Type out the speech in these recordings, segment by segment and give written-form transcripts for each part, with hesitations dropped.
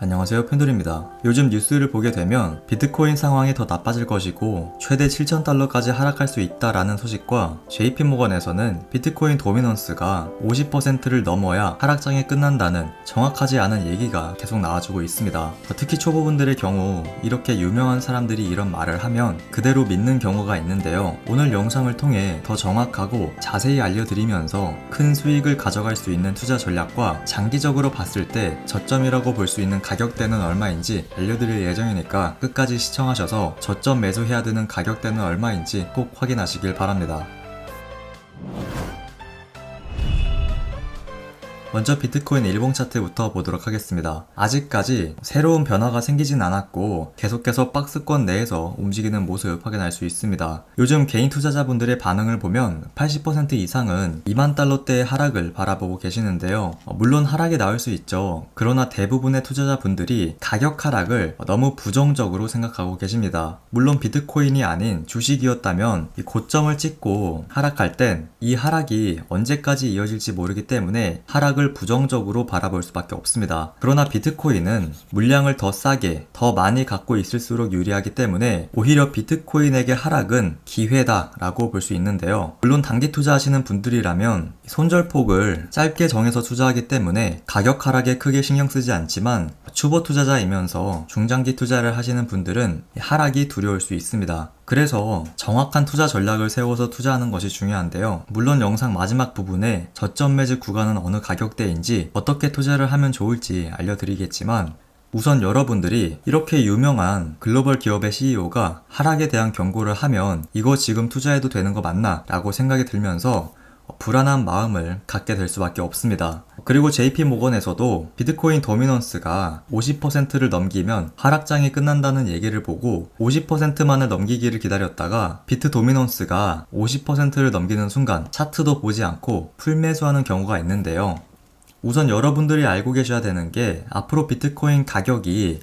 안녕하세요, 펜돌입니다. 요즘 뉴스를 보게 되면 비트코인 상황이 더 나빠질 것이고 최대 7,000달러까지 하락할 수 있다라는 소식과 JP모건에서는 비트코인 도미넌스가 50%를 넘어야 하락장이 끝난다는 정확하지 않은 얘기가 계속 나와주고 있습니다. 특히 초보분들의 경우 이렇게 유명한 사람들이 이런 말을 하면 그대로 믿는 경우가 있는데요. 오늘 영상을 통해 더 정확하고 자세히 알려드리면서 큰 수익을 가져갈 수 있는 투자 전략과 장기적으로 봤을 때 저점이라고 볼 수 있는 가격대는 얼마인지 알려드릴 예정이니까 끝까지 시청하셔서 저점 매수해야 되는 가격대는 얼마인지 꼭 확인하시길 바랍니다. 먼저 비트코인 일봉 차트부터 보도록 하겠습니다. 아직까지 새로운 변화가 생기진 않았고 계속해서 박스권 내에서 움직이는 모습 확인할 수 있습니다. 요즘 개인 투자자분들의 반응을 보면 80% 이상은 2만 달러대의 하락을 바라보고 계시는데요. 물론 하락이 나올 수 있죠. 그러나 대부분의 투자자분들이 가격 하락을 너무 부정적으로 생각하고 계십니다. 물론 비트코인이 아닌 주식이었다면 이 고점을 찍고 하락할 땐 이 하락이 언제까지 이어질지 모르기 때문에 하락을 부정적으로 바라볼 수밖에 없습니다. 그러나 비트코인은 물량을 더 싸게, 더 많이 갖고 있을수록 유리하기 때문에 오히려 비트코인에게 하락은 기회다 라고 볼 수 있는데요. 물론 단기 투자하시는 분들이라면 손절폭을 짧게 정해서 투자하기 때문에 가격 하락에 크게 신경 쓰지 않지만 초보 투자자이면서 중장기 투자를 하시는 분들은 하락이 두려울 수 있습니다. 그래서 정확한 투자 전략을 세워서 투자하는 것이 중요한데요. 물론 영상 마지막 부분에 저점 매직 구간은 어느 가격대인지 어떻게 투자를 하면 좋을지 알려드리겠지만 우선 여러분들이 이렇게 유명한 글로벌 기업의 CEO가 하락에 대한 경고를 하면 이거 지금 투자해도 되는 거 맞나? 라고 생각이 들면서 불안한 마음을 갖게 될 수밖에 없습니다. 그리고 JP모건에서도 비트코인 도미넌스가 50%를 넘기면 하락장이 끝난다는 얘기를 보고 50%만을 넘기기를 기다렸다가 비트 도미넌스가 50%를 넘기는 순간 차트도 보지 않고 풀매수하는 경우가 있는데요. 우선 여러분들이 알고 계셔야 되는 게 앞으로 비트코인 가격이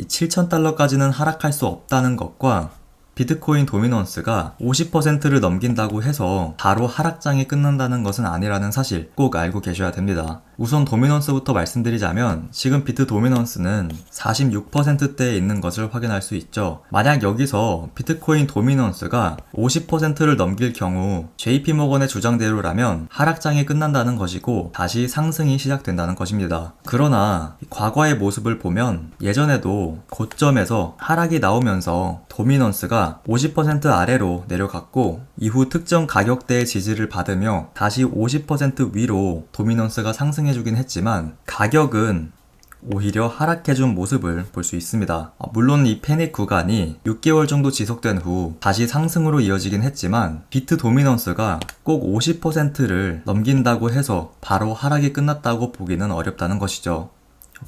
7,000달러까지는 하락할 수 없다는 것과 비트코인 도미넌스가 50%를 넘긴다고 해서 바로 하락장이 끝난다는 것은 아니라는 사실 꼭 알고 계셔야 됩니다. 우선 도미넌스부터 말씀드리자면 지금 비트 도미넌스는 46%대에 있는 것을 확인할 수 있죠. 만약 여기서 비트코인 도미넌스가 50%를 넘길 경우 JP모건의 주장대로라면 하락장이 끝난다는 것이고 다시 상승이 시작된다는 것입니다. 그러나 과거의 모습을 보면 예전에도 고점에서 하락이 나오면서 도미넌스가 50% 아래로 내려갔고 이후 특정 가격대의 지지를 받으며 다시 50% 위로 도미넌스가 상승해주긴 했지만 가격은 오히려 하락해준 모습을 볼 수 있습니다. 물론 이 패닉 구간이 6개월 정도 지속된 후 다시 상승으로 이어지긴 했지만 비트 도미넌스가 꼭 50%를 넘긴다고 해서 바로 하락이 끝났다고 보기는 어렵다는 것이죠.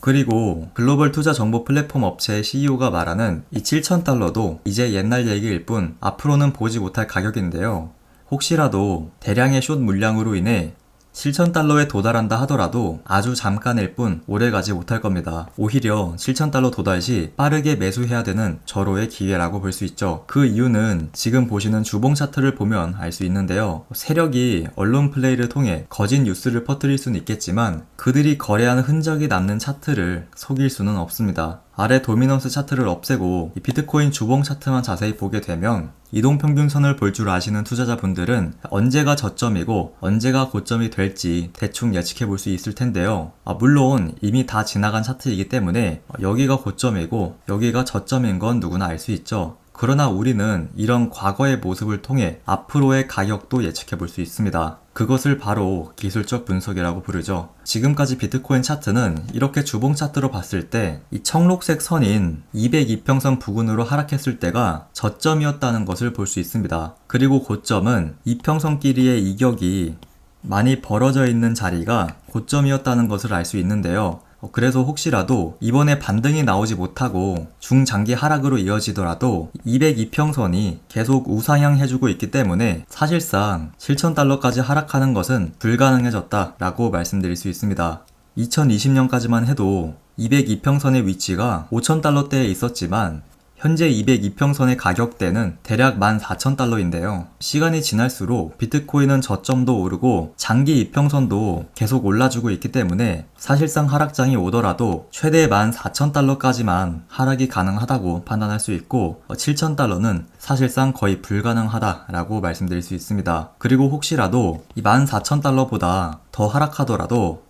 그리고 글로벌 투자 정보 플랫폼 업체의 CEO가 말하는 이 7,000달러도 이제 옛날 얘기일 뿐 앞으로는 보지 못할 가격인데요. 혹시라도 대량의 숏 물량으로 인해 7,000달러에 도달한다 하더라도 아주 잠깐일 뿐 오래가지 못할 겁니다. 오히려 7,000달러 도달 시 빠르게 매수해야 되는 절호의 기회라고 볼 수 있죠. 그 이유는 지금 보시는 주봉 차트를 보면 알 수 있는데요. 세력이 언론 플레이를 통해 거짓 뉴스를 퍼뜨릴 수는 있겠지만 그들이 거래한 흔적이 남는 차트를 속일 수는 없습니다. 아래 도미넌스 차트를 없애고 이 비트코인 주봉 차트만 자세히 보게 되면 이동평균선을 볼 줄 아시는 투자자분들은 언제가 저점이고 언제가 고점이 될지 대충 예측해 볼 수 있을 텐데요. 물론 이미 다 지나간 차트이기 때문에 여기가 고점이고 여기가 저점인 건 누구나 알 수 있죠. 그러나 우리는 이런 과거의 모습을 통해 앞으로의 가격도 예측해 볼 수 있습니다. 그것을 바로 기술적 분석이라고 부르죠. 지금까지 비트코인 차트는 이렇게 주봉 차트로 봤을 때 이 청록색 선인 202평선 부근으로 하락했을 때가 저점이었다는 것을 볼 수 있습니다. 그리고 고점은 이평선끼리의 이격이 많이 벌어져 있는 자리가 고점이었다는 것을 알 수 있는데요. 그래서 혹시라도 이번에 반등이 나오지 못하고 중장기 하락으로 이어지더라도 202평선이 계속 우상향 해주고 있기 때문에 사실상 7,000달러까지 하락하는 것은 불가능해졌다 라고 말씀드릴 수 있습니다. 2020년까지만 해도 202평선의 위치가 5,000달러대에 있었지만 현재 202평선의 가격대는 대략 14,000달러인데요. 시간이 지날수록 비트코인은 저점도 오르고 장기 이평선도 계속 올라주고 있기 때문에 사실상 하락장이 오더라도 최대 14,000달러까지만 하락이 가능하다고 판단할 수 있고 7,000달러는 사실상 거의 불가능하다라고 말씀드릴 수 있습니다. 그리고 혹시라도 이 14,000달러보다 더 하락하더라도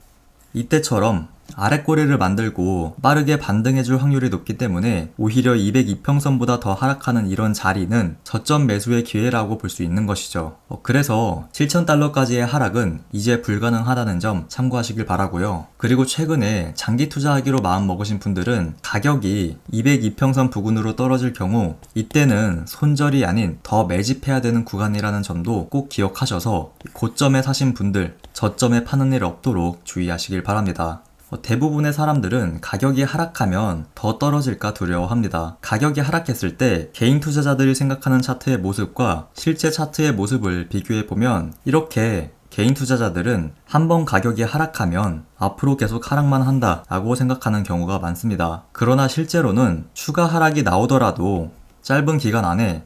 이때처럼 아랫꼬리를 만들고 빠르게 반등해줄 확률이 높기 때문에 오히려 202평선보다 더 하락하는 이런 자리는 저점 매수의 기회라고 볼 수 있는 것이죠. 그래서 7,000달러까지의 하락은 이제 불가능하다는 점 참고하시길 바라고요. 그리고 최근에 장기 투자하기로 마음먹으신 분들은 가격이 202평선 부근으로 떨어질 경우 이때는 손절이 아닌 더 매집해야 되는 구간이라는 점도 꼭 기억하셔서 고점에 사신 분들 저점에 파는 일 없도록 주의하시길 바랍니다. 대부분의 사람들은 가격이 하락하면 더 떨어질까 두려워합니다. 가격이 하락했을 때 개인 투자자들이 생각하는 차트의 모습과 실제 차트의 모습을 비교해보면 이렇게 개인 투자자들은 한번 가격이 하락하면 앞으로 계속 하락만 한다라고 생각하는 경우가 많습니다. 그러나 실제로는 추가 하락이 나오더라도 짧은 기간 안에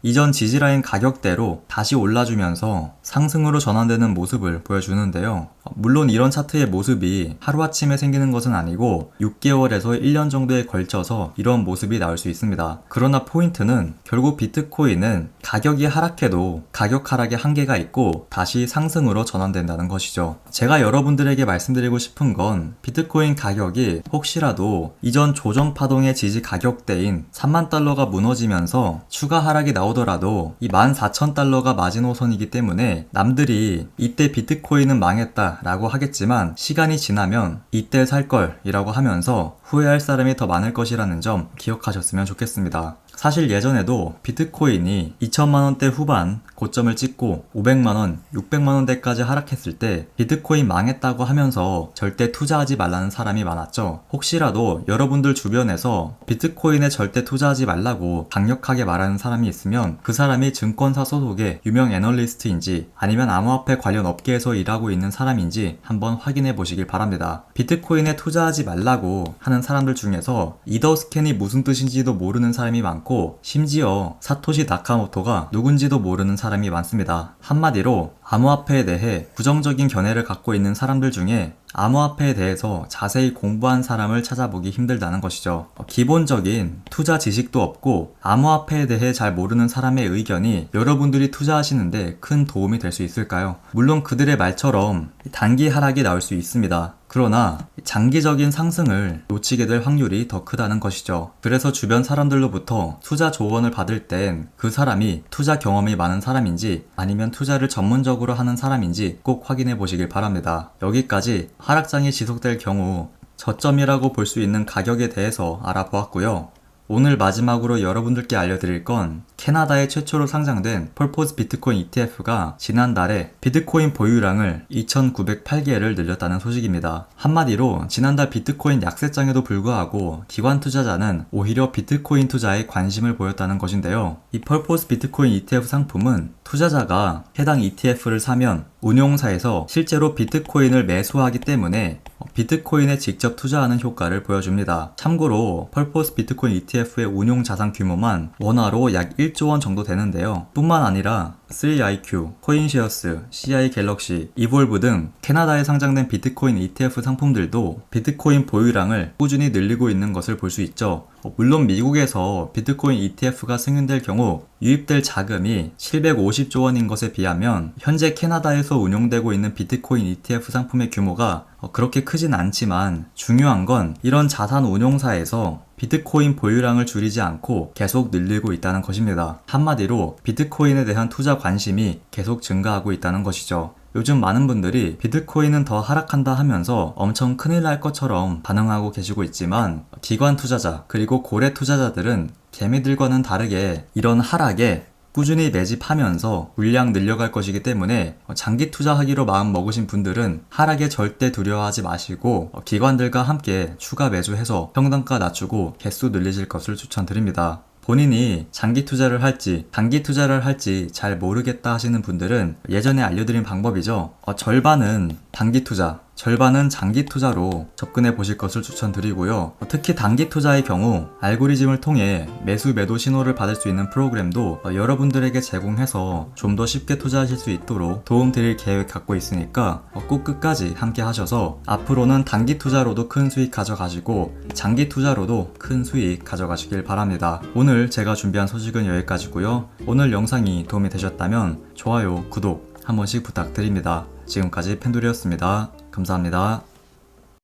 이전 지지라인 가격대로 다시 올라주면서 상승으로 전환되는 모습을 보여주는데요. 물론 이런 차트의 모습이 하루아침에 생기는 것은 아니고 6개월에서 1년 정도에 걸쳐서 이런 모습이 나올 수 있습니다. 그러나 포인트는 결국 비트코인은 가격이 하락해도 가격 하락의 한계가 있고 다시 상승으로 전환된다는 것이죠. 제가 여러분들에게 말씀드리고 싶은 건 비트코인 가격이 혹시라도 이전 조정 파동의 지지 가격대인 3만 달러가 무너지면서 추가 하락이 나오더라도 이 14,000달러가 마지노선이기 때문에 남들이 이때 비트코인은 망했다 라고 하겠지만 시간이 지나면 이때 살걸 이라고 하면서 후회할 사람이 더 많을 것이라는 점 기억하셨으면 좋겠습니다. 사실 예전에도 비트코인이 2천만원대 후반 고점을 찍고 500만원, 600만원대까지 하락했을 때 비트코인 망했다고 하면서 절대 투자하지 말라는 사람이 많았죠. 혹시라도 여러분들 주변에서 비트코인에 절대 투자하지 말라고 강력하게 말하는 사람이 있으면 그 사람이 증권사 소속의 유명 애널리스트인지 아니면 암호화폐 관련 업계에서 일하고 있는 사람인지 한번 확인해 보시길 바랍니다. 비트코인에 투자하지 말라고 하는 사람들 중에서 이더스캔이 무슨 뜻인지도 모르는 사람이 많고 심지어 사토시 나카모토가 누군지도 모르는 사람이 많습니다. 한마디로 암호화폐에 대해 부정적인 견해를 갖고 있는 사람들 중에 암호화폐에 대해서 자세히 공부한 사람을 찾아보기 힘들다는 것이죠. 기본적인 투자 지식도 없고 암호화폐에 대해 잘 모르는 사람의 의견이 여러분들이 투자하시는데 큰 도움이 될 수 있을까요? 물론 그들의 말처럼 단기 하락이 나올 수 있습니다. 그러나 장기적인 상승을 놓치게 될 확률이 더 크다는 것이죠. 그래서 주변 사람들로부터 투자 조언을 받을 땐 그 사람이 투자 경험이 많은 사람인지 아니면 투자를 전문적으로 하는 사람인지 꼭 확인해 보시길 바랍니다. 여기까지 하락장이 지속될 경우 저점이라고 볼 수 있는 가격에 대해서 알아보았고요. 오늘 마지막으로 여러분들께 알려드릴 건 캐나다에 최초로 상장된 펄포스 비트코인 ETF가 지난달에 비트코인 보유량을 2,908개를 늘렸다는 소식입니다. 한마디로 지난달 비트코인 약세장에도 불구하고 기관 투자자는 오히려 비트코인 투자에 관심을 보였다는 것인데요. 이 펄포스 비트코인 ETF 상품은 투자자가 해당 ETF를 사면 운용사에서 실제로 비트코인을 매수하기 때문에 비트코인에 직접 투자하는 효과를 보여줍니다. 참고로 펄포스 비트코인 ETF의 운용 자산 규모만 원화로 약 1조 원 정도 되는데요. 뿐만 아니라 3IQ, 코인시어스, CI 갤럭시, 이볼브 등 캐나다에 상장된 비트코인 ETF 상품들도 비트코인 보유량을 꾸준히 늘리고 있는 것을 볼 수 있죠. 물론 미국에서 비트코인 ETF가 승인될 경우 유입될 자금이 750조 원인 것에 비하면 현재 캐나다에서 운용되고 있는 비트코인 ETF 상품의 규모가 그렇게 크진 않지만 중요한 건 이런 자산 운용사에서 비트코인 보유량을 줄이지 않고 계속 늘리고 있다는 것입니다. 한마디로 비트코인에 대한 투자 관심이 계속 증가하고 있다는 것이죠. 요즘 많은 분들이 비트코인은 더 하락한다 하면서 엄청 큰일 날 것처럼 반응하고 계시고 있지만 기관 투자자 그리고 고래 투자자들은 개미들과는 다르게 이런 하락에 꾸준히 매집하면서 물량 늘려갈 것이기 때문에 장기 투자하기로 마음 먹으신 분들은 하락에 절대 두려워하지 마시고 기관들과 함께 추가 매수해서 평단가 낮추고 개수 늘리실 것을 추천드립니다. 본인이 장기 투자를 할지 단기 투자를 할지 잘 모르겠다 하시는 분들은 예전에 알려드린 방법이죠. 절반은 단기 투자, 절반은 장기 투자로 접근해 보실 것을 추천드리고요. 특히 단기 투자의 경우 알고리즘을 통해 매수 매도 신호를 받을 수 있는 프로그램도 여러분들에게 제공해서 좀 더 쉽게 투자하실 수 있도록 도움 드릴 계획 갖고 있으니까 꼭 끝까지 함께 하셔서 앞으로는 단기 투자로도 큰 수익 가져가시고 장기 투자로도 큰 수익 가져가시길 바랍니다. 오늘 제가 준비한 소식은 여기까지고요. 오늘 영상이 도움이 되셨다면 좋아요, 구독 한 번씩 부탁드립니다. 지금까지 펜돌이었습니다. 감사합니다.